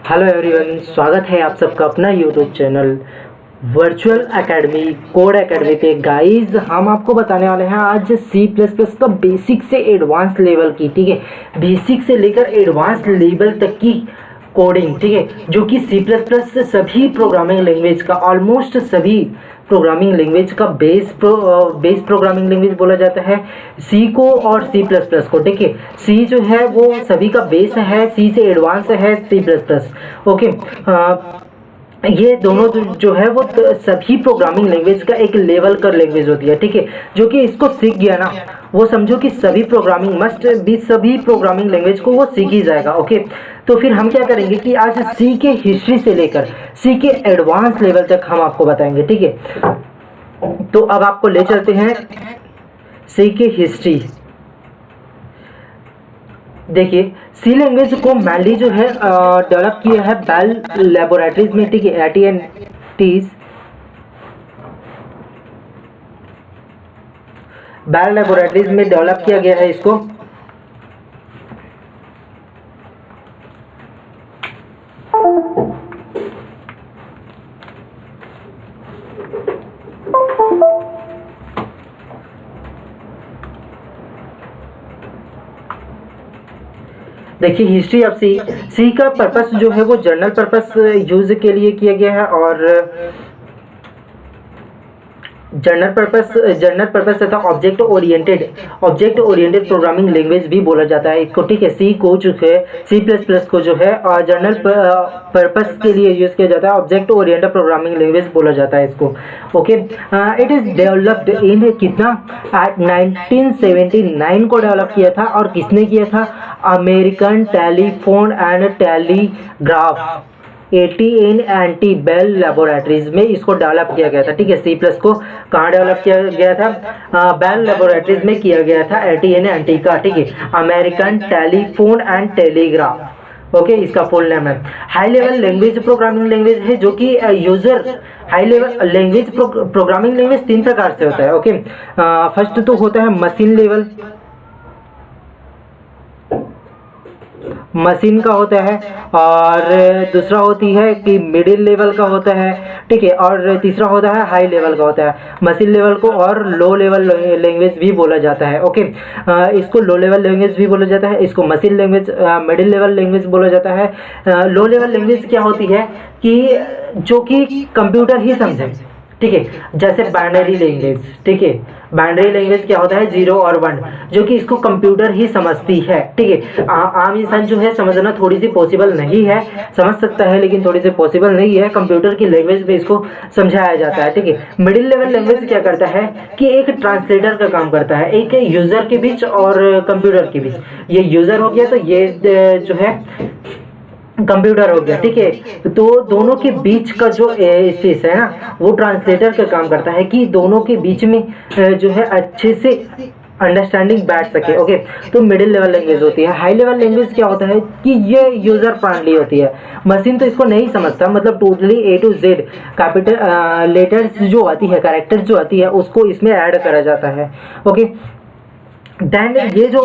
Hello everyone, स्वागत है आप सबका अपना YouTube channel virtual academy code academy पे। गाइस, हम आपको बताने वाले हैं आज सी प्लस प्लस का बेसिक से एडवांस लेवल की, ठीक है, बेसिक से लेकर एडवांस लेवल तक की कोडिंग, ठीक है, जो कि सी प्लस प्लस से सभी प्रोग्रामिंग लैंग्वेज का, ऑलमोस्ट सभी प्रोग्रामिंग लैंग्वेज का बेस प्रोग्रामिंग लैंग्वेज बोला जाता है सी को और सी प्लस प्लस को, ठीक है। सी जो है वो सभी का बेस है, सी से एडवांस है सी प्लस प्लस, ओके। ये दोनों जो है वो सभी प्रोग्रामिंग लैंग्वेज का एक लेवल कर लैंग्वेज होती है, ठीक है। जो कि इसको सीख गया ना, वो समझो कि सभी प्रोग्रामिंग मस्ट भी, सभी प्रोग्रामिंग लैंग्वेज को वो सीख ही जाएगा, ओके। तो फिर हम क्या करेंगे कि आज सी के हिस्ट्री से लेकर सी के एडवांस लेवल तक हम आपको बताएंगे, ठीक है। तो अब आपको ले चलते हैं सी के हिस्ट्री। देखिए, सी लैंग्वेज को मैनली जो है डेवलप किया है बेल लेबोरेटरीज में, ठीक है, AT&T बेल लेबोरेटरीज में डेवलप किया गया है इसको। देखिए, हिस्ट्री ऑफ सी का पर्पस जो है वो जनरल पर्पस यूज के लिए किया गया है, और जनरल पर्पस तथा ऑब्जेक्ट ओरिएंटेड प्रोग्रामिंग लैंग्वेज भी बोला जाता है इसको, ठीक है। सी को जो है सी प्लस प्लस को जो है जनरल पर्पस के लिए यूज किया जाता है, ऑब्जेक्ट ओरिएंटेड प्रोग्रामिंग लैंग्वेज बोला जाता है इसको, okay. It is developed in कितना 1979 को डेवलप किया था, और किसने किया था? American telephone and telegraph AT&T Bell laboratories में इसको डेवलप किया गया था, ठीक है। सी प्लस को कहाँ डेवलप किया गया था? बेल लेबोरेटरीज में किया गया था, AT&T का, ठीक है, American telephone and telegraph, okay. इसका फुल नेम है high level language programming language है, जो कि user high level language programming language 3 प्रकार से होता है, ओके। फर्स्ट तो होता है मशीन का होता है, और दूसरा होती है कि मिडिल लेवल का होता है, ठीक है, और तीसरा होता है हाई लेवल का होता है। मशीन लेवल को और लो लेवल लैंग्वेज भी बोला जाता है, ओके। इसको लो लेवल लैंग्वेज भी बोला जाता है, इसको machine language middle level language बोला जाता है। लो लेवल लैंग्वेज क्या होती है कि जो कि कंप्यूटर ही समझे, ठीक है, जैसे बाइनरी लैंग्वेज, ठीक है। बाइनरी लैंग्वेज क्या होता है? 0 और 1, जो कि इसको कंप्यूटर ही समझती है, ठीक है। आम इंसान जो है समझना थोड़ी सी पॉसिबल नहीं है, समझ सकता है लेकिन थोड़ी सी पॉसिबल नहीं है, कंप्यूटर की लैंग्वेज में इसको समझाया जाता है, ठीक है। मिडिल लेवल लैंग्वेज क्या करता है कि एक ट्रांसलेटर का काम करता है, एक यूजर के बीच और कंप्यूटर के बीच। ये यूजर हो गया, तो ये जो है कंप्यूटर हो गया, ठीक है। तो दोनों के बीच का जो स्पेस है ना, वो ट्रांसलेटर का काम करता है कि दोनों के बीच में जो है अच्छे से अंडरस्टैंडिंग बैठ सके, ओके। तो मिडिल लेवल लैंग्वेज होती है। हाई लेवल लैंग्वेज क्या होता है कि ये यूजर फ्रेंडली होती है, मशीन तो इसको नहीं समझता, मतलब totally A to Z capital letters जो आती है, कैरेक्टर जो आती है, उसको इसमें ऐड करा जाता है, ओके। देन ये जो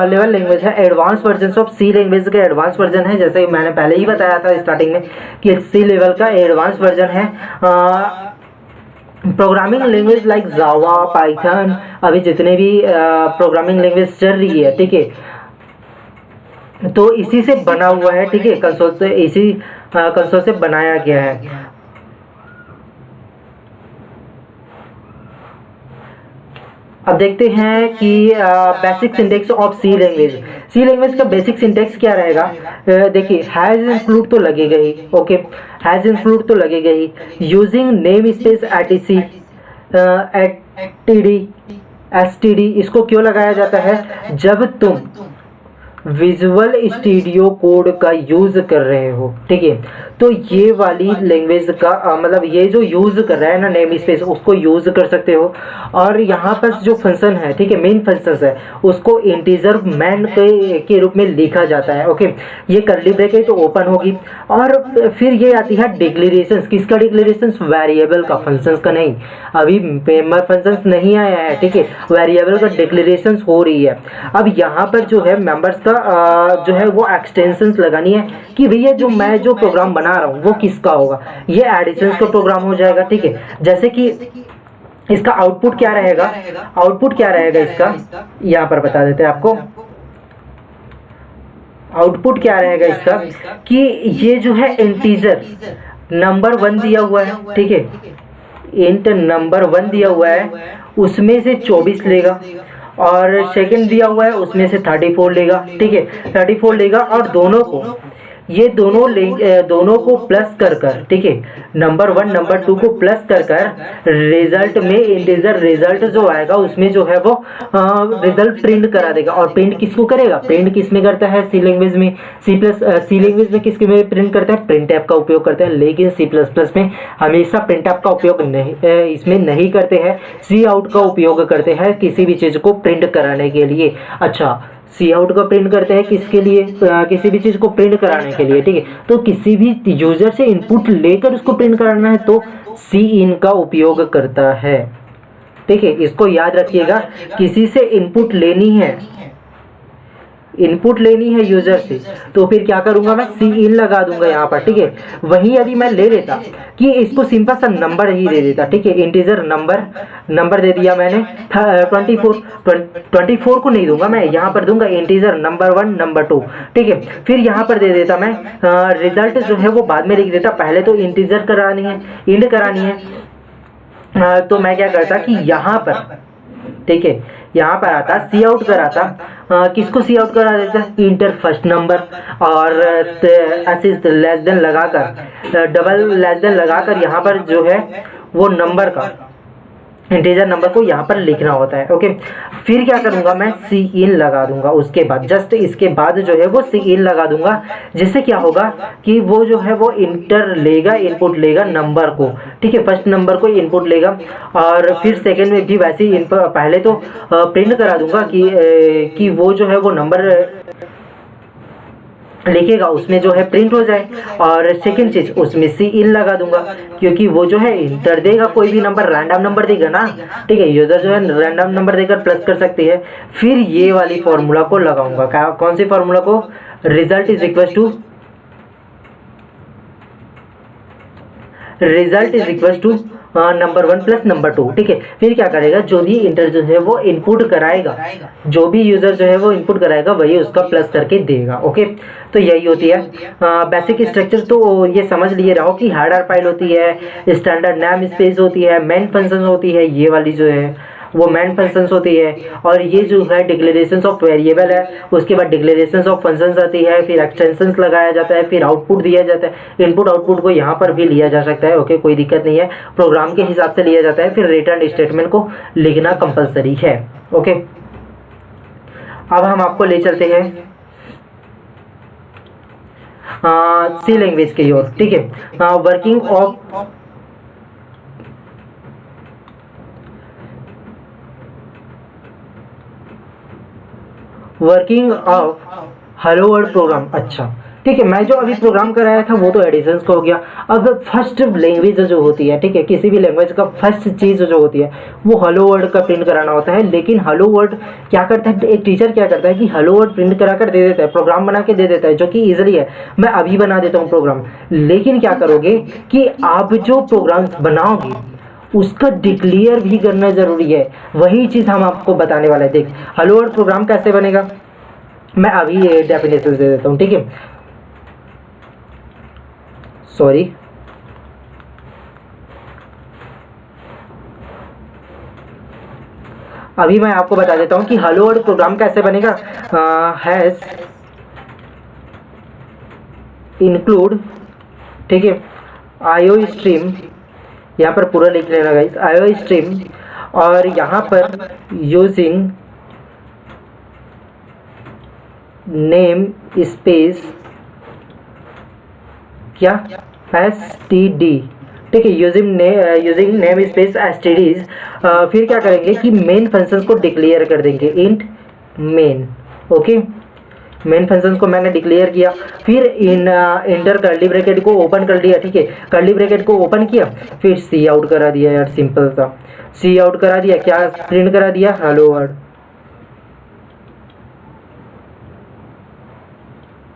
लेवल लैंग्वेज है, advance version of C language का एडवांस वर्जन है, जैसे मैंने पहले ही बताया था स्टार्टिंग में कि सी लेवल का एडवांस वर्जन है। Programming language like Java, Python, अभी जितने भी प्रोग्रामिंग लैंग्वेज चल रही है, ठीक है, तो इसी से बना हुआ है, ठीक है, कंसोल से, इसी कंसोल से बनाया गया है। अब देखते हैं कि basic syntax of C language का बेसिक सिंटेक्स क्या रहेगा। देखिए, हैज इंक्लूड तो लगेगा ही, ओके, हैज इंक्लूड तो लगेगा ही। Using namespace etc std, इसको क्यों लगाया जाता है? जब तुम विजुअल स्टूडियो कोड का यूज कर रहे हो, ठीक है, तो ये वाली लैंग्वेज का मतलब ये जो यूज़ कर रहा है ना नेम स्पेस, उसको यूज़ कर सकते हो। और यहाँ पर जो फंक्शन है, ठीक है, मेन फंक्शन है, उसको इंटीजर मैन के रूप में लिखा जाता है। ओके, ये करली ब्रैकेट तो ओपन होगी। और फिर ये आती है डिक्लेरेशन। किसका डिक्लेरेशन? वेरिएबल का, फंक्शंस का नहीं। अभी फंक्शंस नहीं आया है, ठीक है, वेरिएबल का डिक्लेरेशन हो रही है। अब यहाँ पर जो है मेंबर्स का जो है वो एक्सटेंशंस लगानी है कि भैया जो मैं जो प्रोग्राम बना रहा हूँ वो किसका होगा। ये एडिशंस का प्रोग्राम हो जाएगा, ठीक है। जैसे कि इसका आउटपुट क्या रहेगा, आउटपुट क्या रहेगा इसका, यहाँ पर बता देते हैं आपको। आउटपुट क्या रहेगा इसका कि ये जो है इंटीजर नंबर 1 दिया हुआ है, ठीक है, इंट नंबर 1 दिया हुआ है, उसमें से 24 लेगा। और सेकंड दिया हुआ है उसमें से 34 लेगा, ठीक है, 34 लेगा। और दोनों को, ये दोनों को प्लस कर कर, ठीक है, नंबर 1 नंबर 2 को प्लस कर कर रिजल्ट में इंटीजर रिजल्ट जो आएगा उसमें जो है वो रिजल्ट प्रिंट करा देगा। और प्रिंट किसको करेगा? प्रिंट किस में करता है? सी लैंग्वेज में। सी लैंग्वेज में किसके में प्रिंट करता है? प्रिंट ऐप का उपयोग करते हैं। लेकिन सी प्लस प्लस में हमेशा प्रिंट ऐप का उपयोग नहीं, इसमें नहीं करते हैं। सी आउट का उपयोग करते हैं किसी भी चीज़ को प्रिंट कराने के लिए। अच्छा, सी आउट का प्रिंट करते हैं किसके लिए? किसी भी चीज़ को प्रिंट कराने के लिए, ठीक है। तो किसी भी यूजर से इनपुट लेकर उसको प्रिंट कराना है तो सी इन का उपयोग करता है, ठीक है। इसको याद रखिएगा, किसी से इनपुट लेनी है, इनपुट लेनी है यूजर से, तो फिर क्या करूंगा मैं? सी इन लगा दूंगा यहाँ पर, ठीक है। वहीं यदि मैं ले लेता कि इसको सिंपल सा नंबर ही दे देता, ठीक है, इंटीजर नंबर दे दिया मैंने 24 को नहीं दूंगा मैं, यहाँ पर दूंगा इंटीजर नंबर 1 नंबर 2, ठीक है। फिर यहाँ पर दे देता मैं रिजल्ट जो है वो बाद में लिख देता, पहले तो इंटीजर करानी है, इंड करानी है। तो मैं क्या करता कि यहाँ पर, ठीक है, यहाँ पर आता सी आउट कराता। किसको सी आउट करा देता? Inter first number. और ऐसे लेस देन लगाकर, डबल लेस देन लगाकर यहाँ पर जो है वो नंबर का, इंटीजर नंबर को यहाँ पर लिखना होता है। ओके, फिर क्या करूँगा मैं? सी इन लगा दूंगा उसके बाद, जस्ट इसके बाद जो है वो सी इन लगा दूंगा। जिससे क्या होगा कि वो जो है वो इंटर लेगा, इनपुट लेगा नंबर को, ठीक है, फर्स्ट नंबर को इनपुट लेगा। और फिर सेकंड में भी वैसे ही पहले तो प्रिंट करा दूंगा कि वो जो है वो नंबर लिखेगा उसमें जो है प्रिंट हो जाए। और सेकंड चीज उसमें सी इन लगा दूंगा, क्योंकि वो जो है इंटर देगा, कोई भी नंबर रैंडम नंबर देगा ना, ठीक है, यूजर जो है रैंडम नंबर देकर प्लस कर सकती है। फिर ये वाली फॉर्मूला को लगाऊंगा, कौन सी फॉर्मूला को? Result is equal to number 1 plus number 2, ठीक है। फिर क्या करेगा? जो भी इंटर जो है वो इनपुट कराएगा, जो भी यूजर जो है वो इनपुट कराएगा वही उसका प्लस करके देगा। ओके, तो यही होती है बेसिक स्ट्रक्चर। तो ये समझ लिए रहो कि हेडर फाइल होती है, स्टैंडर्ड नेम स्पेस होती है, मेन फंक्शन होती है, ये वाली जो है वो मेन फंक्शंस होती है। और ये जो है डिक्लेरेशंस ऑफ वेरिएबल है, उसके बाद डिक्लेरेशंस ऑफ फंक्शंस आती है, फिर एक्सटेंशंस लगाया जाता है, फिर आउटपुट दिया जाता है। इनपुट आउटपुट को यहाँ पर भी लिया जा सकता है, ओके, कोई दिक्कत नहीं है, प्रोग्राम के हिसाब से लिया जाता है। फिर रिटर्न स्टेटमेंट को लिखना कंपलसरी है। ओके, अब हम आपको ले चलते हैं सी लैंग्वेज की ओर, ठीक है। Working of hello world program. अच्छा, ठीक है, मैं जो अभी प्रोग्राम कराया था वो तो एडिशंस का हो गया। अब फर्स्ट लैंग्वेज जो होती है, ठीक है, किसी भी लैंग्वेज का फर्स्ट चीज़ जो होती है वो हेलो वर्ल्ड का प्रिंट कराना होता है। लेकिन हेलो वर्ल्ड क्या करता है, एक टीचर क्या करता है कि हेलो वर्ल्ड प्रिंट करा कर दे देता है, प्रोग्राम बना के दे देता है, जो कि ईजिली है। मैं अभी बना देता हूँ प्रोग्राम, लेकिन क्या करोगे कि आप जो प्रोग्राम बनाओगे उसका डिक्लेयर भी करना जरूरी है। वही चीज़ हम आपको बताने वाले हैं। देख, हेलो वर्ल्ड प्रोग्राम कैसे बनेगा, मैं अभी ये डेफिनेशन दे देता हूँ, ठीक है। सॉरी, अभी मैं आपको बता देता हूँ कि हेलो वर्ल्ड प्रोग्राम कैसे बनेगा। हैज इंक्लूड, ठीक है, आईओ स्ट्रीम, यहाँ पर पूरा लिख लेना गाइस, आईओ स्ट्रीम, और यहाँ पर यूजिंग नेम स्पेस क्या, std, ठीक है, यूजिंग नेम स्पेस एसटीडीज। फिर क्या करेंगे कि मेन फंक्शंस को डिक्लेयर कर देंगे, int main. Okay, main functions को मैंने डिक्लेयर किया, फिर इन इंटर कर्ली ब्रैकेट को ओपन कर दिया, ठीक है, कर्ली ब्रैकेट को ओपन किया, फिर सी आउट करा दिया यार, सिंपल सा सी आउट करा दिया। क्या प्रिंट करा दिया, hello world,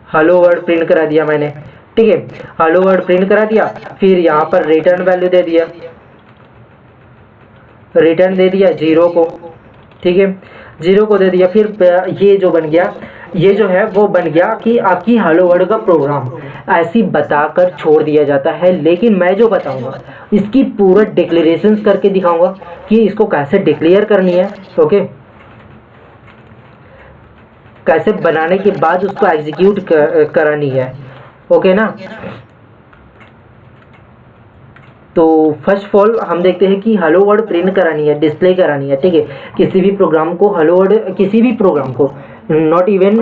hello world print करा दिया मैंने, ठीक है, हेलो वर्ल्ड प्रिंट करा दिया। फिर यहाँ पर रिटर्न वैल्यू दे दिया, रिटर्न दे दिया 0 को, ठीक है, 0 को दे दिया। फिर ये जो बन गया, ये जो है वो बन गया कि आपकी हेलो वर्ल्ड का प्रोग्राम ऐसी बताकर छोड़ दिया जाता है। लेकिन मैं जो बताऊंगा इसकी पूरा डिक्लेरेशन करके दिखाऊंगा कि इसको कैसे डिक्लेयर करनी है। ओके, कैसे बनाने के बाद उसको एग्जीक्यूट करानी है। ओके ना, तो फर्स्ट ऑफ ऑल हम देखते हैं कि हेलो वर्ल्ड प्रिंट करानी है, डिस्प्ले करानी है, ठीक है, किसी भी प्रोग्राम को हेलो वर्ल्ड, किसी भी प्रोग्राम को, नॉट इवन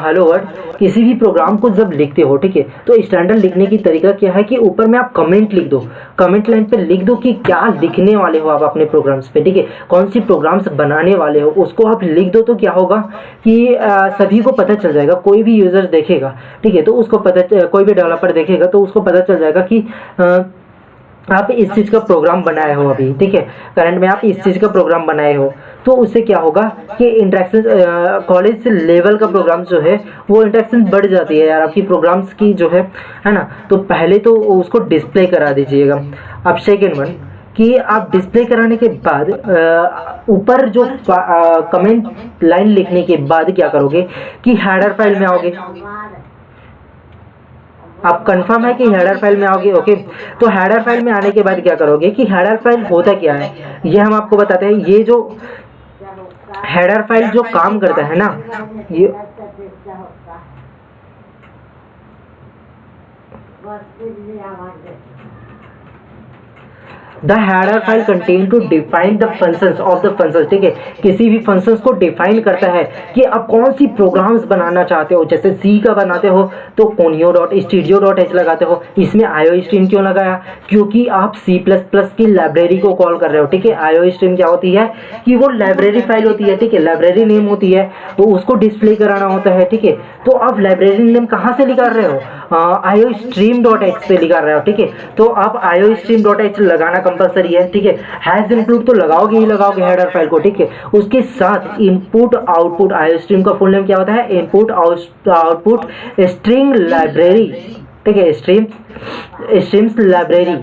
हेलो वर्ल्ड, किसी भी प्रोग्राम को जब लिखते हो, ठीक है, तो स्टैंडर्ड लिखने की तरीका क्या है कि ऊपर में आप कमेंट लिख दो, कमेंट लाइन पे लिख दो कि क्या लिखने वाले हो आप अपने प्रोग्राम्स पे, ठीक है, कौन सी प्रोग्राम्स बनाने वाले हो उसको आप लिख दो। तो क्या होगा कि सभी को पता चल जाएगा, कोई भी यूजर देखेगा, ठीक है, तो उसको पता, कोई भी डेवलपर देखेगा तो उसको पता चल जाएगा कि आप इस चीज़ का प्रोग्राम बनाए हो अभी, ठीक है, करंट में आप इस चीज़ का प्रोग्राम बनाए हो। तो उससे क्या होगा कि इंटरेक्शन, कॉलेज लेवल का प्रोग्राम जो है वो इंटरेक्शन बढ़ जाती है यार आपकी प्रोग्राम्स की जो है ना। तो पहले तो उसको डिस्प्ले करा दीजिएगा। अब सेकेंड वन कि आप डिस्प्ले कराने के बाद ऊपर जो कमेंट लाइन लिखने के बाद क्या करोगे कि हेडर फाइल में आओगे। आप कंफर्म है कि हेडर फाइल में आओगे। ओके, तो हेडर फाइल में आने के बाद क्या करोगे कि हेडर फाइल होता क्या है ये हम आपको बताते हैं। ये जो हेडर फाइल जो काम करता है ना, ये the header file contain two define the functions of the functions, ठीक है, किसी भी फंक्शंस को डिफाइन करता है कि आप कौन सी प्रोग्राम्स बनाना चाहते हो। जैसे सी का बनाते हो तो conio dot studio dot H लगाते हो। इसमें आईओ स्ट्रीम क्यों लगाया, क्योंकि आप सी प्लस प्लस की लाइब्रेरी को कॉल कर रहे हो, ठीक है। आईओ स्ट्रीम क्या होती है कि वो लाइब्रेरी फाइल होती है, ठीक है, लाइब्रेरी नेम होती है, तो उसको डिस्प्ले कराना होता है, ठीक है। तो आप लाइब्रेरी नेम कहाँ से निकाल रहे हो, आईओ स्ट्रीम डॉट एच से निकाल रहे हो, ठीक है। तो आप आईओ स्ट्रीम डॉट एच लगाना कंपलसरी है, ठीक है। हैज इंक्लूड तो लगाओगे ही लगाओगे हेडर फाइल को, ठीक है। उसके साथ इनपुट आउटपुट, आईओ स्ट्रीम का फुल नेम क्या होता है, इनपुट आउटपुट स्ट्रिंग लाइब्रेरी, ठीक है, streams library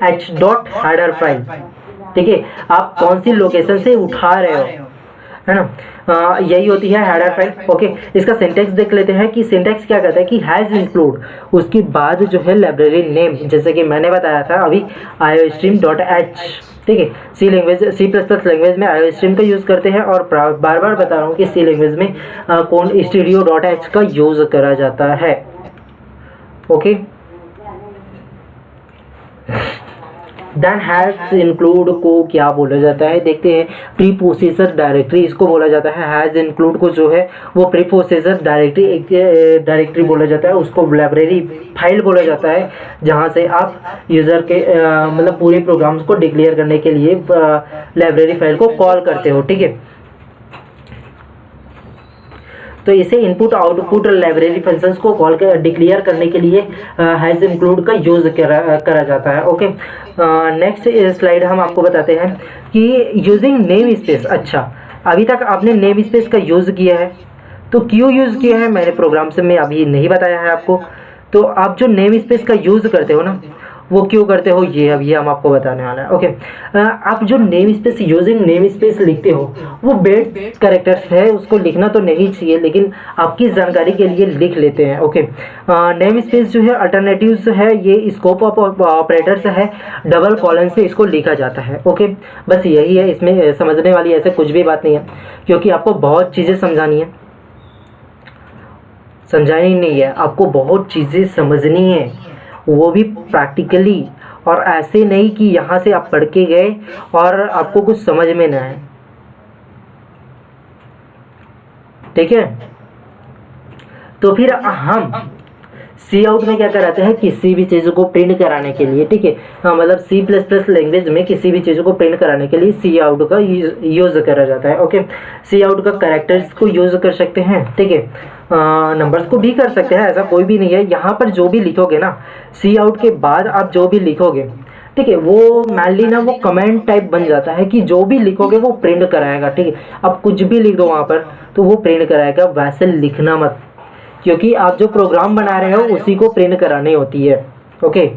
H dot header file, ठीक है। आप कौन सी लोकेशन से उठा रहे हो, है ना, यही होती है हेडर फाइल। ओके, इसका सिंटैक्स देख लेते हैं कि सिंटैक्स क्या कहता है कि हैज इंक्लूड, उसके बाद जो है लाइब्रेरी नेम, जैसे कि मैंने बताया था अभी आईओ स्ट्रीम डॉट एच, ठीक है। C language, C plus plus language में आईओ स्ट्रीम का यूज़ करते हैं, और बार बार बता रहा हूँ कि सी लैंग्वेज में कौन स्टूडियो डॉट एच का यूज़ करा जाता है। ओके, देन हैज इंक्लूड को क्या बोला जाता है, देखते हैं। प्री प्रोसेसर डायरेक्टरी इसको बोला जाता है। हैज इंक्लूड को जो है वो प्री प्रोसेसर डायरेक्टरी बोला जाता है, उसको लाइब्रेरी फाइल बोला जाता है, जहाँ से आप यूज़र के मतलब पूरे प्रोग्राम्स को डिक्लेयर करने के लिए लाइब्रेरी फाइल को कॉल करते हो, ठीक है। तो इसे इनपुट आउटपुट लाइब्रेरी फंक्शंस को कॉल कर डिक्लेयर करने के लिए हैज इंक्लूड का यूज़ करा जाता है। ओके, नेक्स्ट स्लाइड हम आपको बताते हैं कि यूजिंग नेम स्पेस। अच्छा, अभी तक आपने नेम स्पेस का यूज़ किया है, तो क्यों यूज़ किया है मैंने प्रोग्राम से में अभी नहीं बताया है आपको। तो आप जो नेम स्पेस का यूज़ करते हो ना, वो क्यों करते हो ये अब ये हम आपको बताने वाला है। ओके, आप जो name space using name space लिखते हो वो बेड कैरेक्टर्स है, उसको लिखना तो नहीं चाहिए, लेकिन आपकी जानकारी के लिए लिख लेते हैं। ओके, नेम स्पेस जो है अल्टरनेटिव्स है, ये स्कोप ऑफ ऑपरेटर्स है, डबल कॉलन से इसको लिखा जाता है। ओके, बस यही है, इसमें समझने वाली ऐसे कुछ भी बात नहीं है, क्योंकि आपको बहुत चीज़ें समझानी है, समझानी नहीं है, आपको बहुत चीज़ें समझनी है, वो भी प्रैक्टिकली, और ऐसे नहीं कि यहाँ से आप पढ़ के गए और आपको कुछ समझ में ना आए, ठीक है। तो फिर हम सी आउट में क्या कराते हैं, किसी भी चीज़ को प्रिंट कराने के लिए, ठीक है। हाँ, मतलब सी प्लस प्लस लैंग्वेज में किसी भी चीज़ को प्रिंट कराने के लिए सी आउट का यूज़ करा जाता है। ओके, सी आउट का कैरेक्टर्स को यूज़ कर सकते हैं, ठीक है। नंबर्स को भी कर सकते हैं, ऐसा कोई भी नहीं है। यहाँ पर जो भी लिखोगे ना, सी आउट के बाद आप जो भी लिखोगे, ठीक है, वो मैनली ना वो कमेंट टाइप बन जाता है कि जो भी लिखोगे वो प्रिंट कराएगा, ठीक है। आप कुछ भी लिख दो वहाँ पर तो वो प्रिंट कराएगा, वैसे लिखना मत, क्योंकि आप जो प्रोग्राम बना रहे हो उसी को प्रिंट करानी होती है। ओके,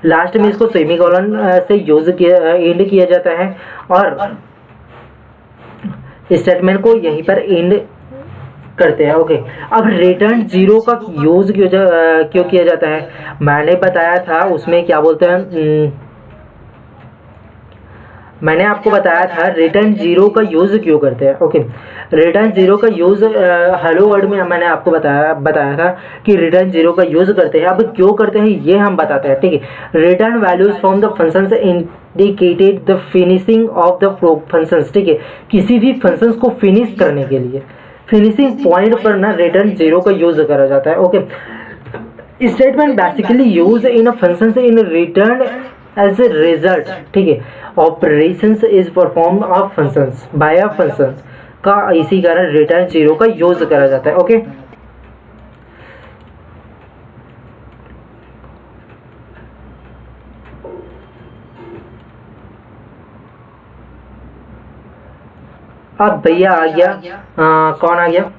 लास्ट में इसको सेमीकोलन से यूज किया एंड किया जाता है और स्टेटमेंट को यहीं पर एंड करते हैं। ओके, अब रिटर्न जीरो का यूज क्यों किया जाता है, मैंने बताया था उसमें क्या बोलते हैं, मैंने आपको बताया था रिटर्न जीरो का यूज़ क्यों करते हैं। ओके, रिटर्न जीरो का यूज़ हेलो वर्ड में मैंने आपको बताया था कि रिटर्न जीरो का यूज़ करते हैं। अब क्यों करते हैं ये हम बताते हैं, ठीक है। Return values from the functions indicated the finishing of the functions, ठीक है। किसी भी फंक्शंस को फिनिश करने के लिए फिनिशिंग पॉइंट पर ना रिटर्न जीरो का यूज़ करा जाता है। Okay, statement basically use in a functions in return as a result, ठीक है। Operations is perform of functions by a function का, इसी कारण रिटर्न जीरो का यूज करा जाता है। ओके, अब भैया आ गया, कौन आ गया,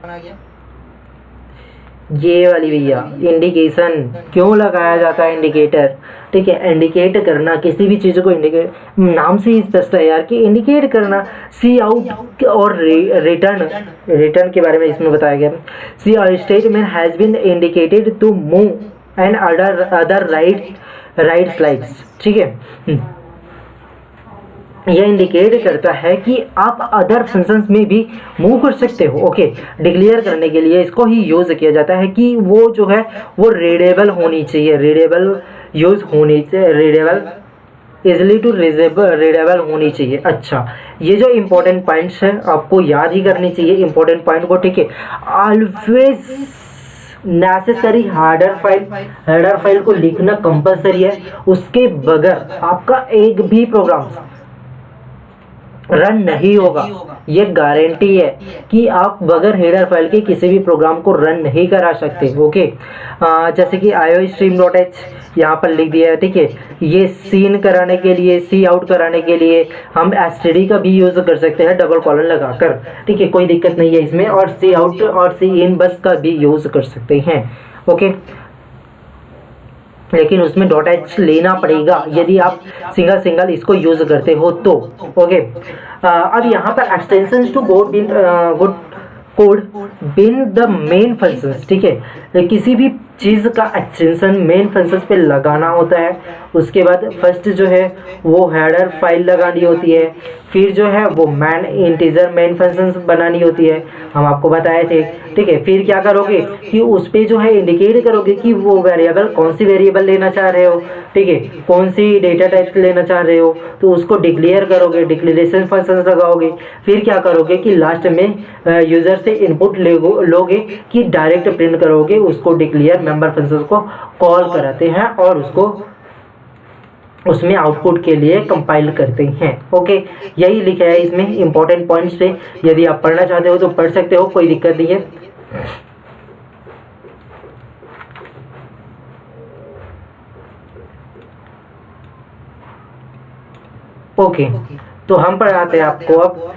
ये वाली भैया, इंडिकेशन क्यों लगाया जाता है, इंडिकेटर, ठीक है। इंडिकेट करना किसी भी चीज़ को, इंडिकेट नाम से ही स्पष्ट है यार कि इंडिकेट करना। सी आउट और रिटर्न के बारे में इसमें बताया गया। C statement has been indicated to move and other right slides, ठीक है। यह इंडिकेट करता है कि आप अदर फंक्शंस में भी मूव कर सकते हो। ओके, डिक्लेयर करने के लिए इसको ही यूज़ किया जाता है कि वो जो है वो रीडेबल होनी चाहिए, रीडेबल यूज़ होनी चाहिए, रीडेबल इजली टू रीडेबल होनी चाहिए। अच्छा, ये जो इंपॉर्टेंट पॉइंट्स हैं आपको याद ही करनी चाहिए इंपॉर्टेंट पॉइंट को, ठीक है। ऑलवेज नेसेसरी हेडर फाइल को लिखना कंपलसरी है, उसके बगैर आपका एक भी प्रोग्राम रन नहीं होगा। ये गारंटी है कि आप बगैर हेडर फाइल के किसी भी प्रोग्राम को रन नहीं करा सकते। ओके, जैसे कि iostream.h यहाँ पर लिख दिया है, ठीक है। ये सीन कराने के लिए, सी आउट कराने के लिए हम std का भी यूज़ कर सकते हैं डबल कॉलन लगाकर, ठीक है, कोई दिक्कत नहीं है इसमें। और सी आउट और सी इन बस का भी यूज़ कर सकते हैं। ओके, लेकिन उसमें .h लेना पड़ेगा यदि आप सिंगल इसको यूज़ करते हो तो। ओके, अब यहाँ पर extensions to code been the main functions, ठीक है। किसी भी चीज़ का एक्सटेंशन मेन फंक्शंस पे लगाना होता है। उसके बाद फर्स्ट जो है वो हेडर फाइल लगानी होती है, फिर जो है वो इंटीजर मेन फंक्शंस बनानी होती है, हम आपको बताए थे, ठीक है। फिर क्या करोगे कि उस पर जो है इंडिकेट करोगे कि वो वेरिएबल कौन सी वेरिएबल लेना चाह रहे हो, ठीक है, कौन सी डेटा टाइप लेना चाह रहे हो, तो उसको डिक्लेयर करोगे, डिक्लेरेशन फंक्शंस लगाओगे। फिर क्या करोगे कि लास्ट में यूज़र से इनपुट लोगे कि डायरेक्ट प्रिंट करोगे, उसको डिक्लेयर मेंबर फंक्शंस को कॉल कराते हैं और उसको उसमें आउटपुट के लिए कंपाइल करते हैं। ओके, यही लिखा है इसमें इंपॉर्टेंट पॉइंट्स पे। यदि आप पढ़ना चाहते हो तो पढ़ सकते हो, कोई दिक्कत नहीं है। ओके, तो हम पढ़ाते हैं आपको अब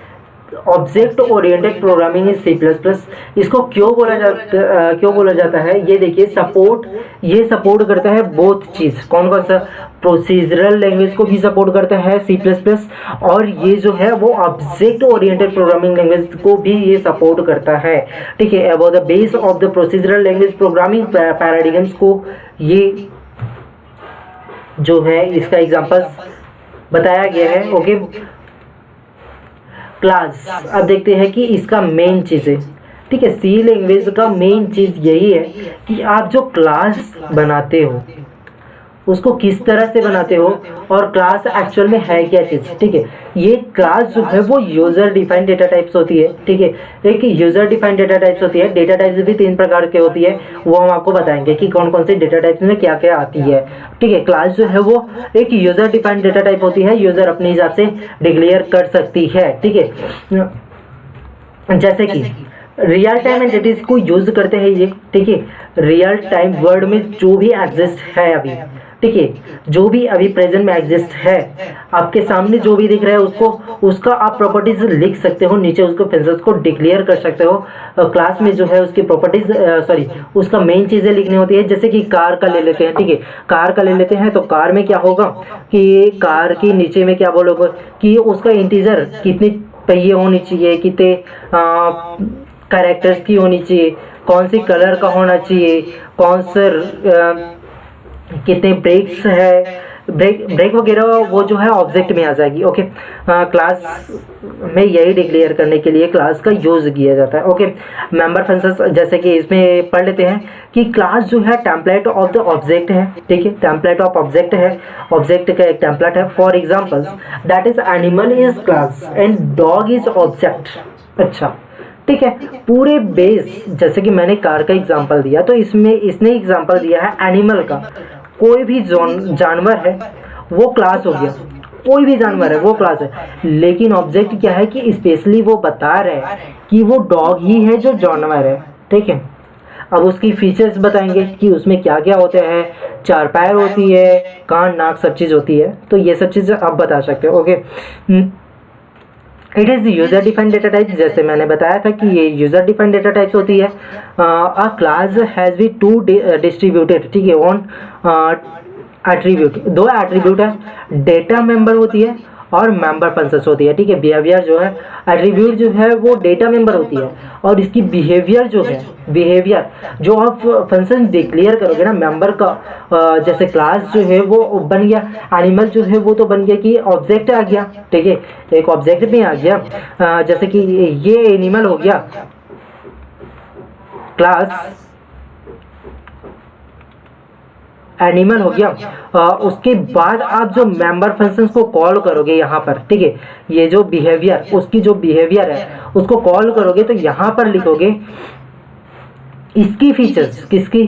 object oriented programming in C plus plus. इसको क्यों बोला जाता है, ये देखिए। ये सपोर्ट करता है बोथ चीज़, कौन सा, प्रोसीजरल लैंग्वेज को भी सपोर्ट करता है सी प्लस प्लस, और ये जो है वो ऑब्जेक्ट ओरिएंटेड प्रोग्रामिंग लैंग्वेज को भी ये सपोर्ट करता है, ठीक है। About the base of the procedural language programming paradigms को ये जो है इसका एग्जांपल्स बताया गया है। ओके, क्लास, अब देखते हैं कि इसका मेन चीज़ है, ठीक है। सी लैंग्वेज का मेन चीज़ यही है कि आप जो क्लास बनाते हो उसको किस तरह से बनाते हो, और क्लास एक्चुअल में है क्या चीज़, ठीक है। ये क्लास जो है वो यूज़र डिफाइंड डेटा टाइप्स होती है, ठीक है। एक यूज़र डिफाइंड डेटा टाइप्स होती है, डेटा टाइप्स भी 3 प्रकार के होती है, वो हम आपको बताएंगे कि कौन कौन सी डेटा टाइप्स में क्या क्या आती है, ठीक है। क्लास जो है वो एक यूज़र डिफाइंड डेटा टाइप होती है, यूज़र अपने हिसाब से डिक्लेयर कर सकती है, ठीक है। जैसे कि रियल टाइम एंटिटीज को यूज करते हैं ये, ठीक है। रियल टाइम वर्ड में जो भी एग्जिस्ट है अभी, ठीक है, जो भी अभी प्रेजेंट में एग्जिस्ट है, आपके सामने जो भी दिख रहा है उसको, उसका आप प्रॉपर्टीज लिख सकते हो, नीचे उसको फंक्शंस को डिक्लेयर कर सकते हो। क्लास में जो है उसकी प्रॉपर्टीज सॉरी उसका मेन चीज़ें लिखनी होती है। जैसे कि कार का ले लेते हैं, ठीक है, कार का ले लेते हैं, तो कार में क्या होगा कि कार के नीचे में क्या बोलोगे कि उसका इंटीजर कितनी पहिए होनी चाहिए, कितने कैरेक्टर्स की होनी चाहिए, कौन सी कलर का होना चाहिए, कौन से कितने ब्रेक्स है, ब्रेक वगैरह वो जो है ऑब्जेक्ट में आ जाएगी, ओके। क्लास में यही डिक्लेयर करने के लिए क्लास का यूज़ किया जाता है, ओके। मेंबर फंक्शंस जैसे कि इसमें पढ़ लेते हैं कि क्लास जो है टेम्पलेट ऑफ द ऑब्जेक्ट है, ठीक है, टेम्पलेट ऑफ ऑब्जेक्ट है, ऑब्जेक्ट का एक टेम्पलेट है। For examples that is animal is class and dog is object. अच्छा, ठीक है, पूरे बेस जैसे कि मैंने कार का एग्जांपल दिया, तो इसमें इसने एग्जांपल दिया है एनिमल का। कोई भी जानवर है वो क्लास हो गया, कोई भी जानवर है वो क्लास है, लेकिन ऑब्जेक्ट क्या है कि स्पेशली वो बता रहे हैं कि वो डॉग ही है जो जानवर है, ठीक है। अब उसकी फीचर्स बताएंगे कि उसमें क्या क्या होते हैं, 4 पैर होती है, कान नाक सब चीज़ होती है, तो ये सब चीज़ आप बता सकते हो, okay. It is user defined data type, जैसे मैंने बताया था कि ये यूजर डिफाइंड डेटा टाइप्स होती है। A class has be to distributed, ठीक है, ऑन एट्रीब्यूट, 2 एट्रीब्यूट है, डेटा मेंबर होती है और मेंबर फंक्शंस होती है, ठीक है। बिहेवियर जो है, एट्रीब्यूट जो है वो डेटा मेंबर होती है, और इसकी बिहेवियर जो है, बिहेवियर जो आप फंक्शन डिक्लेयर करोगे ना मेंबर का, जैसे क्लास जो है वो बन गया, एनिमल जो है वो तो बन गया कि ऑब्जेक्ट आ गया, ठीक है, एक ऑब्जेक्ट भी आ गया। जैसे कि ये एनिमल हो गया, क्लास एनिमल हो गया। उसके बाद आप जो मेंबर फंक्शंस को कॉल करोगे यहाँ पर, ठीक है, ये जो बिहेवियर, उसकी जो बिहेवियर है उसको कॉल करोगे, तो यहाँ पर लिखोगे इसकी फीचर्स, किसकी,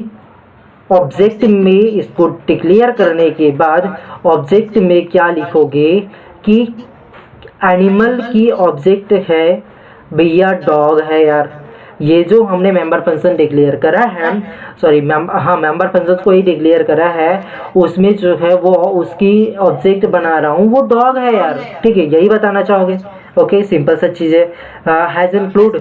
ऑब्जेक्ट में। इसको डिक्लेयर करने के बाद ऑब्जेक्ट में क्या लिखोगे कि एनिमल की ऑब्जेक्ट है भैया डॉग है यार। ये जो हमने मेंबर फंक्शन डिक्लेयर करा है, सॉरी मेंबर फंक्शन को ही डिक्लेयर करा है, उसमें जो है वो उसकी ऑब्जेक्ट बना रहा हूँ वो डॉग है यार, ठीक है, यही बताना चाहोगे, ओके। सिंपल सा चीज़ है। हैज़ इंक्लूड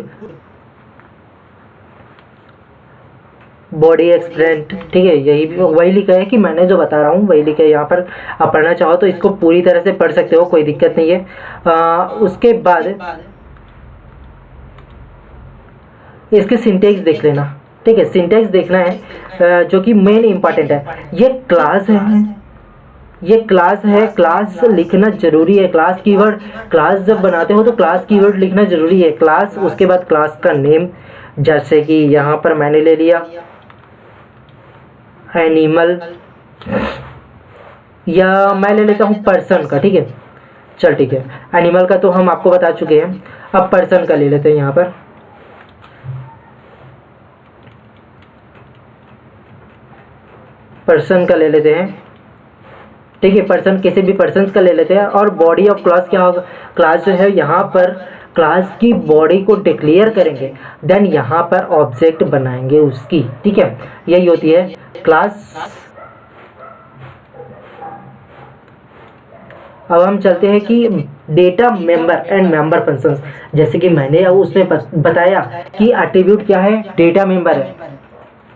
बॉडी एक्सप्रेंट, ठीक है, यही वही लिखा है कि मैंने जो बता रहा हूँ वही लिखा है यहाँ पर। आप पढ़ना चाहो तो इसको पूरी तरह से पढ़ सकते हो, कोई दिक्कत नहीं है। उसके बाद इसके सिंटेक्स देख लेना, ठीक है, सिंटेक्स देखना है, जो कि मेन इंपॉर्टेंट है। ये क्लास है, ये क्लास है, क्लास लिखना जरूरी है। क्लास कीवर्ड, क्लास जब बनाते हो तो क्लास कीवर्ड लिखना जरूरी है, क्लास, उसके बाद क्लास का नेम, जैसे कि यहाँ पर मैंने ले लिया एनिमल, या मैं ले लेता हूँ पर्सन का, ठीक है, चल ठीक है, एनिमल का तो हम आपको बता चुके हैं, अब पर्सन का ले लेते हैं यहाँ पर। पर्सन का ले लेते हैं, ठीक है, पर्सन किसी भी पर्सन का ले लेते हैं। और बॉडी ऑफ क्लास क्या होगा, क्लास जो है यहाँ पर क्लास की बॉडी को डिक्लेयर करेंगे, देन यहाँ पर ऑब्जेक्ट बनाएंगे उसकी, ठीक है, यही होती है क्लास। अब हम चलते हैं कि data member and member functions, जैसे कि मैंने उसमें बताया कि एट्रीब्यूट क्या है, डेटा मेंबर है,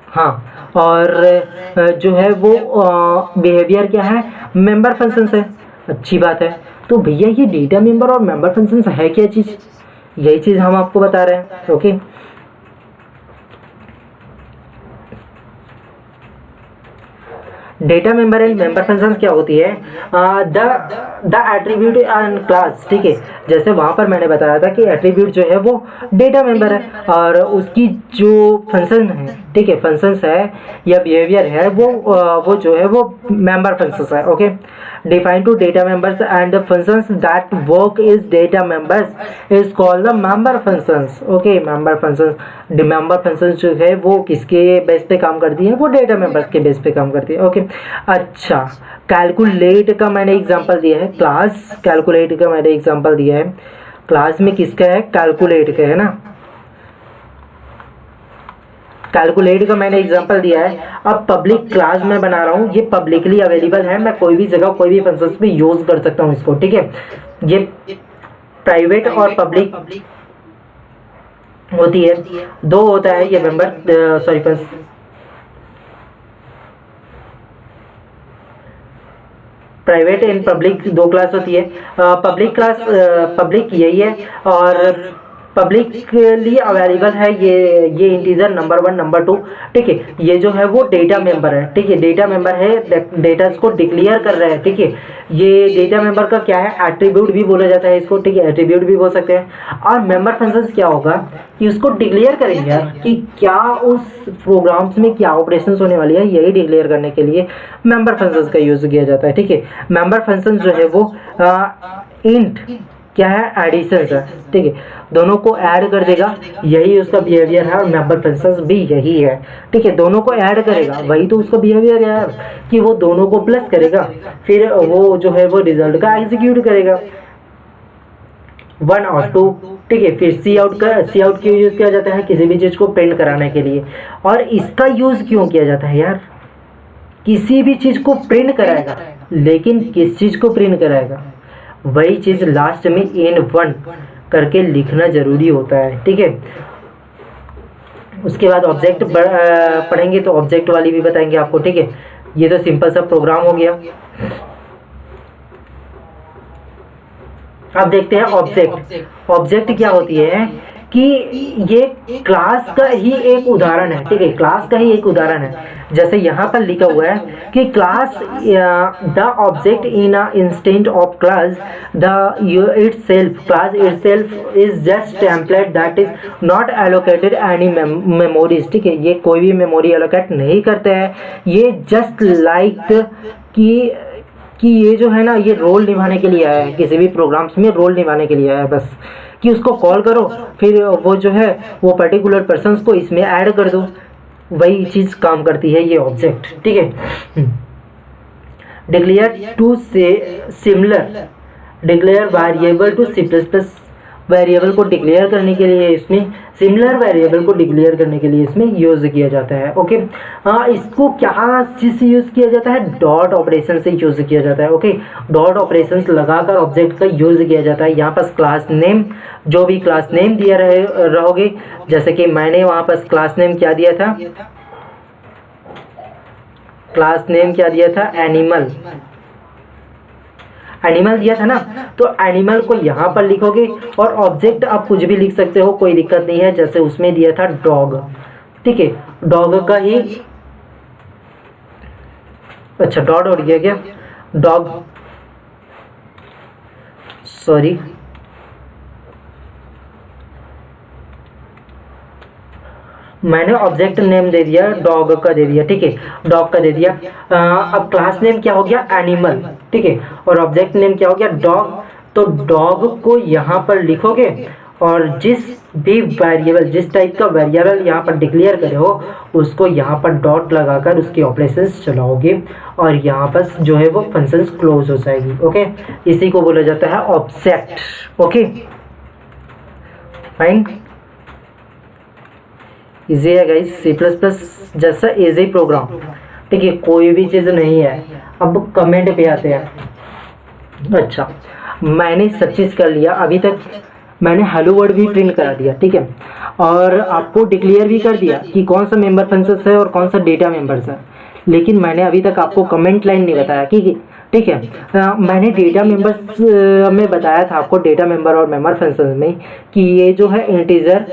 हाँ, और जो है वो बिहेवियर क्या है, मेंबर फंक्शंस है। अच्छी बात है, तो भैया ये डेटा मेंबर और मेंबर फंक्शंस है क्या चीज़, यही चीज़ हम आपको बता रहे हैं, okay. Data member and member functions क्या होती है, द एट्रीब्यूट एंड क्लास, ठीक है, जैसे वहाँ पर मैंने बताया था कि एट्रीब्यूट जो है वो डेटा मेंबर है, और उसकी जो फंक्शन है, ठीक है, फंक्शंस है या बिहेवियर है वो जो है वो मेंबर फंक्शंस है। Okay, define to data members and the functions that work is data members is called the member functions. Okay, member functions, member functions जो है वो किसके बेस पे काम करती है, वो डेटा मेंबर्स के बेस पे काम करती है। ओके, अच्छा, कैलकुलेट का मैंने एग्जांपल दिया है, क्लास कैलकुलेट का मैंने एग्जांपल दिया है। क्लास में किसका है, कैलकुलेट का है ना, कैलकुलेट का मैंने एग्जांपल दिया है। अब पब्लिक क्लास मैं बना रहा हूँ, ये पब्लिकली अवेलेबल है, मैं कोई भी जगह कोई भी फंक्शंस में यूज कर सकता हूँ इसको, ठीक है। ये प्राइवेट और पब्लिक होती है, दो होता है ये member, sorry private and public दो क्लास होती है। पब्लिक क्लास पब्लिक यही है और पब्लिकली अवेलेबल है ये इंटीजर नंबर 1 नंबर 2, ठीक है। ये जो है वो डेटा मेंबर है, ठीक है, डेटा मेंबर है, डेटा को डिक्लेयर कर रहा है, ठीक है। ये डेटा मेंबर का क्या है, एट्रीब्यूट भी बोला जाता है इसको, ठीक है, एट्रीब्यूट भी बोल सकते हैं। और मेंबर फंक्शंस क्या होगा कि उसको डिक्लेयर करेंगे यार कि क्या उस प्रोग्राम्स में क्या ऑपरेशंस होने वाली है, यही डिक्लेयर करने के लिए मेंबर फंक्शंस का यूज किया जाता है, ठीक है। मेंबर फंक्शंस जो है वो इंट क्या है, एडिशंस है, ठीक है, दोनों को ऐड कर देगा, यही उसका बिहेवियर है। और मेंबर फंक्शंस भी यही है, ठीक है, दोनों को ऐड करेगा, वही तो उसका बिहेवियर है यार, कि वो दोनों को प्लस करेगा, फिर वो जो है वो रिजल्ट का एग्जीक्यूट करेगा 1 और 2, ठीक है। फिर सी आउट क्यों यूज किया जाता है, किसी भी चीज को प्रिंट कराने के लिए। और इसका यूज क्यों किया जाता है यार, किसी भी चीज को प्रिंट कराएगा, लेकिन किस चीज को प्रिंट कराएगा, वही चीज लास्ट में N1 करके लिखना जरूरी होता है, ठीक है। उसके बाद ऑब्जेक्ट पढ़ेंगे तो ऑब्जेक्ट वाली भी बताएंगे आपको, ठीक है। ये तो सिंपल सा प्रोग्राम हो गया। अब देखते हैं ऑब्जेक्ट। ऑब्जेक्ट क्या होती है कि ये क्लास का ही एक उदाहरण है, ठीक है, क्लास का ही एक उदाहरण है। जैसे यहाँ पर लिखा हुआ है कि class the object in a instant of class the itself, class itself is just template that is not allocated any memories, ठीक है। ये कोई भी मेमोरी एलोकेट नहीं करते हैं, ये जस्ट लाइक कि ये जो है ना, ये रोल निभाने के लिए आया है, किसी भी प्रोग्राम्स में रोल निभाने के लिए आया है, बस कि उसको कॉल करो, फिर वो जो है वो पर्टिकुलर पर्सन्स को इसमें ऐड कर दो, वही चीज़ काम करती है ये ऑब्जेक्ट, ठीक है। डिक्लेयर टू से similar, declare variable to C++ variable को डिक्लेयर करने के लिए इसमें, सिमिलर वेरिएबल को डिक्लेयर करने के लिए इसमें यूज किया जाता है। ओके, इसको क्या चीज से यूज किया जाता है, डॉट ऑपरेशन से यूज किया जाता है। ओके, डॉट ऑपरेशंस लगाकर ऑब्जेक्ट का यूज किया जाता है। यहाँ पर क्लास नेम, जो भी क्लास नेम दिया रहोगे, जैसे कि मैंने वहाँ पर क्लास नेम क्या दिया था, क्लास नेम क्या दिया था, एनिमल, एनिमल दिया था ना, तो एनिमल को यहाँ पर लिखोगे और ऑब्जेक्ट आप कुछ भी लिख सकते हो, कोई दिक्कत नहीं है। जैसे उसमें दिया था डॉग, ठीक है, डॉग का ही, अच्छा डॉट और दिया क्या, डॉग, सॉरी मैंने ऑब्जेक्ट नेम दे दिया, डॉग का दे दिया, ठीक है, डॉग का दे दिया। अब क्लास नेम क्या हो गया, एनिमल, ठीक है, और ऑब्जेक्ट नेम क्या हो गया, डॉग। तो डॉग को यहाँ पर लिखोगे और जिस भी वेरिएबल, जिस टाइप का वेरिएबल यहाँ पर डिक्लेयर करे हो, उसको यहाँ पर डॉट लगाकर उसकी ऑपरेशंस चलाओगे और यहाँ पर जो है वो फंक्शंस क्लोज हो जाएगी। ओके, इसी को बोला जाता है ऑब्जेक्ट। ओके फाइन, इजी है गाइस, C++ जैसा इजी प्रोग्राम, ठीक है, कोई भी चीज़ नहीं है। अब कमेंट पे आते हैं। अच्छा, मैंने सब चीज़ कर लिया, अभी तक मैंने हेलो वर्ड भी प्रिंट करा दिया, ठीक है, और आपको डिक्लेयर भी कर दिया कि कौन सा मेंबर फंक्शंस है और कौन सा डेटा मेंबर्स है, लेकिन मैंने अभी तक आपको कमेंट लाइन नहीं बताया कि ठीक है। मैंने डेटा मेंबर्स में बताया था आपको, डेटा मेंबर और मेंबर फंक्शंस में, कि ये जो है इंटीजर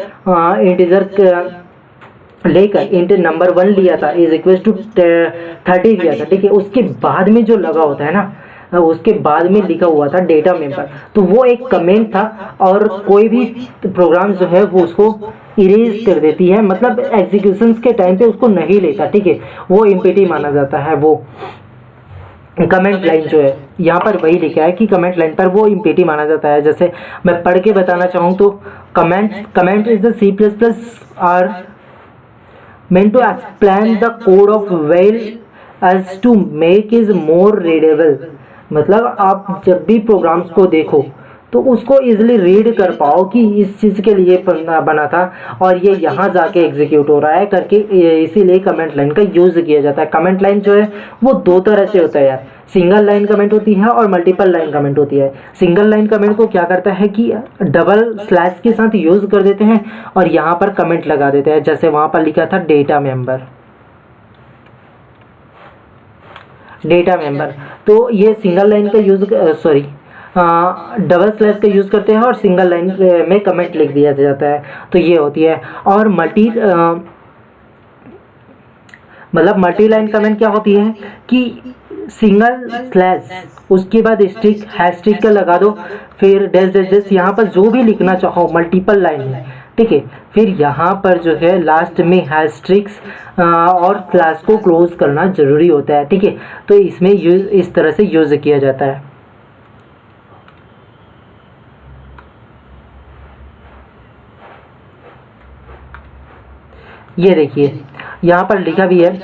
लेकर इंट नंबर 1 लिया था, इज इक्वल टू 30 लिया था, ठीक है। उसके बाद में जो लगा होता है ना, उसके बाद में लिखा हुआ था डेटा मेंबर, तो वो एक कमेंट था और कोई भी प्रोग्राम जो है वो उसको इरेज कर देती है, मतलब एग्जीक्यूशंस के टाइम पे उसको नहीं लेता, ठीक है, वो इम्पिटी माना जाता है। वो कमेंट लाइन जो है यहाँ पर वही लिखा है कि कमेंट लाइन पर वो इम्पिटी माना जाता है। जैसे मैं पढ़ के बताना चाहूँ तो comment is the C++ are meant to explain the code of well as to make is more readable। मतलब आप जब भी प्रोग्राम्स को देखो तो उसको इजीली रीड कर पाओ कि इस चीज़ के लिए बना था और ये यहाँ जाके एग्जीक्यूट हो रहा है करके, इसीलिए कमेंट लाइन का यूज़ किया जाता है। कमेंट लाइन जो है वो दो तरह से होता है यार, सिंगल लाइन कमेंट होती है और मल्टीपल लाइन कमेंट होती है। सिंगल लाइन कमेंट को क्या करता है कि डबल स्लैश के साथ यूज़ कर देते हैं और यहाँ पर कमेंट लगा देते हैं, जैसे वहाँ पर लिखा था डेटा मेंबर, तो ये सिंगल लाइन का यूज़ डबल स्लैश का यूज़ करते हैं और सिंगल लाइन में कमेंट लिख दिया जाता है, तो ये होती है। और मल्टी लाइन कमेंट क्या होती है कि सिंगल स्लैश उसके बाद स्ट्रिक हैशट्रिक का लगा दो, फिर डैश डैश डैश, यहाँ पर जो भी लिखना चाहो मल्टीपल लाइन में, ठीक है, फिर यहाँ पर जो है लास्ट में हैशट्रिक्स और स्लैश को क्लोज करना ज़रूरी होता है, ठीक है, तो इसमें इस तरह से यूज़ किया जाता है। ये देखिए यहाँ पर लिखा भी है,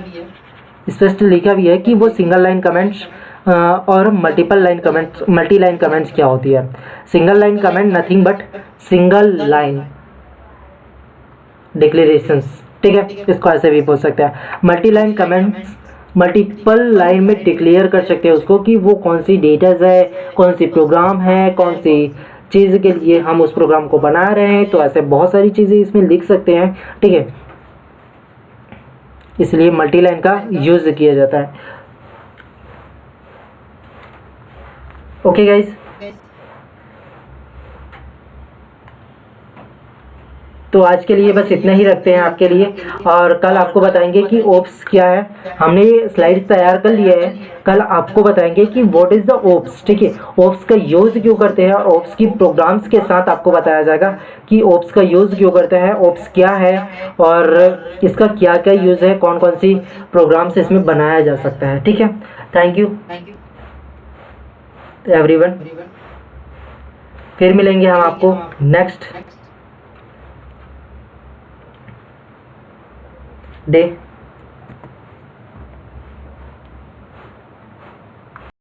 स्पष्ट लिखा भी है कि वो सिंगल लाइन कमेंट्स और मल्टी लाइन कमेंट्स क्या होती है। Single line comment nothing but single line declarations, ठीक है, इसको ऐसे भी बोल सकते हैं। Multi line comments multiple line में डिक्लेयर कर सकते हैं उसको कि वो कौन सी डेटाज है, कौन सी प्रोग्राम है, कौन सी चीज़ के लिए हम उस प्रोग्राम को बना रहे हैं, तो ऐसे बहुत सारी चीज़ें इसमें लिख सकते हैं, ठीक है, इसलिए मल्टी लाइन का यूज़ किया जाता है। ओके गाइस, तो आज के लिए बस इतना ही रखते हैं आपके लिए, और कल आपको बताएंगे कि ओप्स क्या है। हमने स्लाइड्स तैयार कर लिए हैं, कल आपको बताएंगे कि व्हाट इज़ द ओप्स, ठीक है, ओप्स का यूज़ क्यों करते हैं, और ओप्स की प्रोग्राम्स के साथ आपको बताया जाएगा कि ओप्स का यूज़ क्यों करते हैं, ओप्स क्या है और इसका क्या क्या यूज़ है, कौन कौन सी प्रोग्राम्स इसमें बनाया जा सकता है, ठीक है। थैंक यू एवरीवन, फिर मिलेंगे हम आपको नेक्स्ट डे।